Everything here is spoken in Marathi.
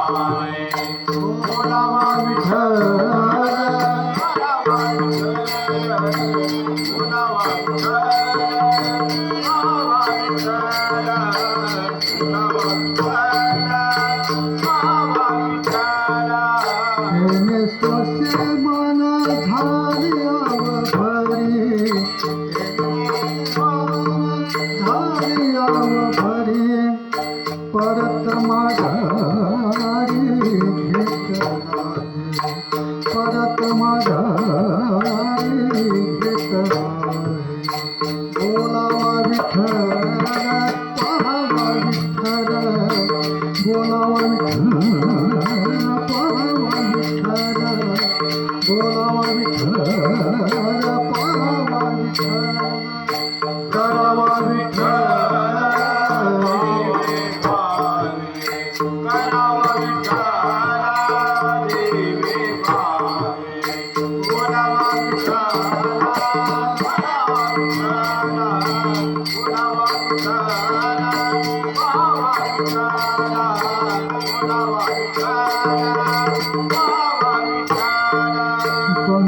बोलावा विठ्ठल येणे स्वसे मन झाले अवघरी झाले अवघरी परत माघारी घेतला परत माघारी घेतला बोलावा विठ्ठल पाहावा विठ्ठल बोलावा विठ्ठल पाहावा विठ्ठल बोलावा विठ्ठल पाहावा विठ्ठल करावा विठ्ठल करावा विठ्ठल देवी बोलावा विठ्ठल करावा विठ्ठल